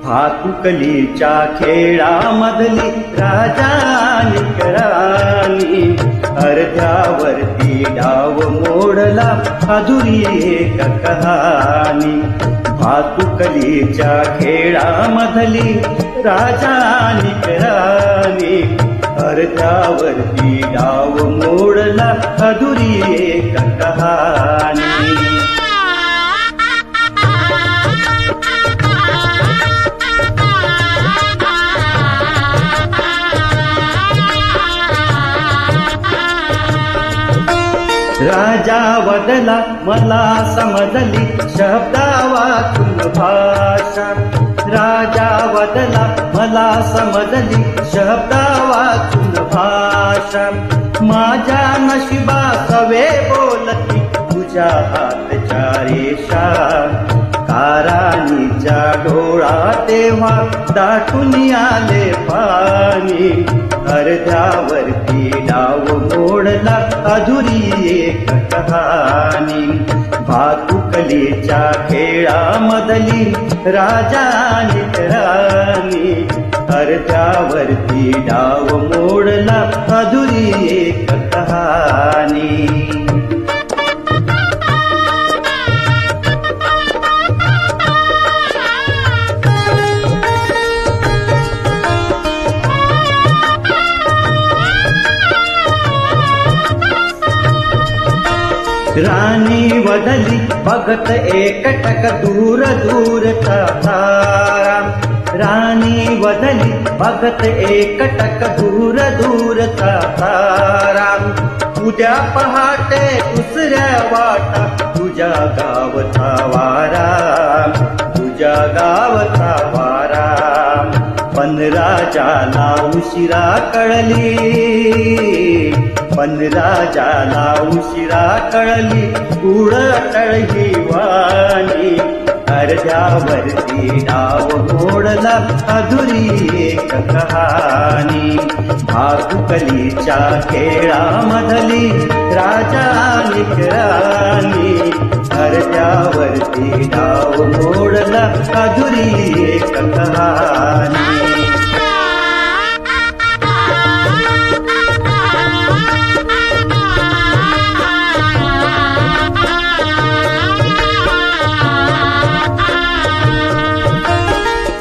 भातुकलीच्या खेळामधली राजानी राणी अर्ध्यावरती डाव मोडला अधुरी एक कहाणी. भातुकलीच्या खेळामधली राजानी राणी अर्ध्यावरती डाव मोडला अधुरी एक कहाणी. राजा वदला मला समजली शब्दा वाचून भाषा. राजा वदला मला समजली शब्दा वाचून भाषा. माझ्या नशिबा सवे बोलती तुझ्या हातच्या रेषा. काराणीच्या डोळा तेव्हा दाटून आले पाणी. अर्ध्यावरती डाव मोडला अधुरी एक कहाणी. भातुकलीच्या खेळामधली राजानी राणी अर्ध्यावरती डाव मोडला अधुरी एक कहाणी. राणी वदली बघत एकटक दूर दूरचा तारा. राणी वदली बघत एकटक दूर दूरचा तारा. उद्या पहाटे दुसऱ्या वाटा तुझ्या गावचा वारा. तुझ्या गावचा वारा. पण राजाला उशिरा कळली. पण राजाला उशिरा कळली उडटळ ही वाणी. अर्ध्यावरती डाव मोडला अधुरी एक कहाणी. भातुकलीच्या खेळामधली राजानी राणी अर्ध्यावरती डाव मोडला अधुरी एक कहाणी.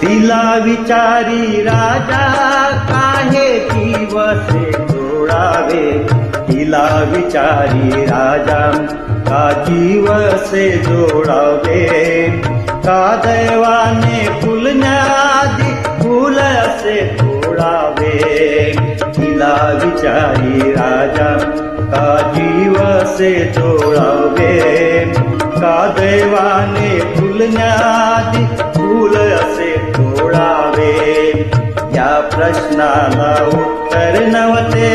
तिला विचारी राजा काहे दिवसे जोडावे. तिला विचारी राजा का दिवसे जोडावे. का दैवाने फुलण्याआधी फुल असे तोडावे. तिला विचारी राजा का दिवसे जोडावे. का दैवाने फुलण्याआधी फुल असे तोडावे. या प्रश्नाला उत्तर नव्हते.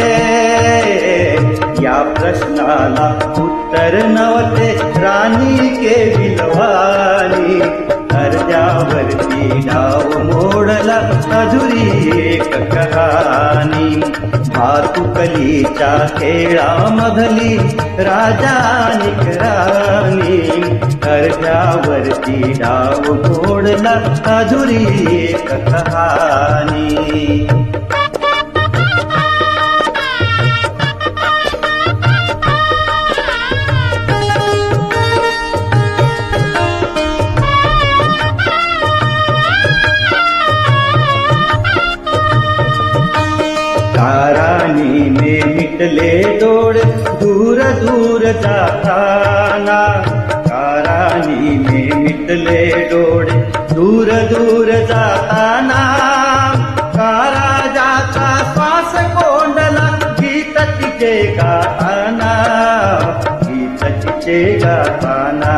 या प्रश्नाला उत्तर नव्हते राणी केविलवाणी. अर्ध्यावरती डाव मोडला अधुरी एक कहाणी. भातुकलीच्या खेळामधली राजानी राणी अर्ध्यावरती डाव मोडला अधुरी एक कहाणी. काराणीने मिटले डोळे दूर दूर जाताना. काराणीने मिटले डोळे दूर दूर जाताना. का राजाचा श्वास कोंडला गीत तिचे गाताना. गीत तिचे गाताना.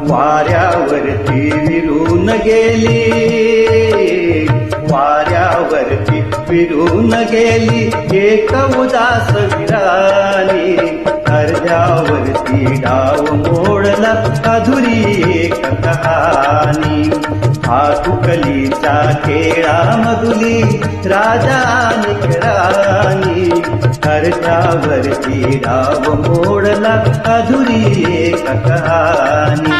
वाऱ्यावरती विरून गेली. वाऱ्यावर अर्ध्यावरती फिरून गेली एक उदास विराणी. अर्ध्यावरती डाव मोडला अधुरी एक कहाणी. भातुकलीच्या खेळामधुली राजा आणि राणी. अर्ध्यावरती डाव मोडला अधुरी एक कहाणी.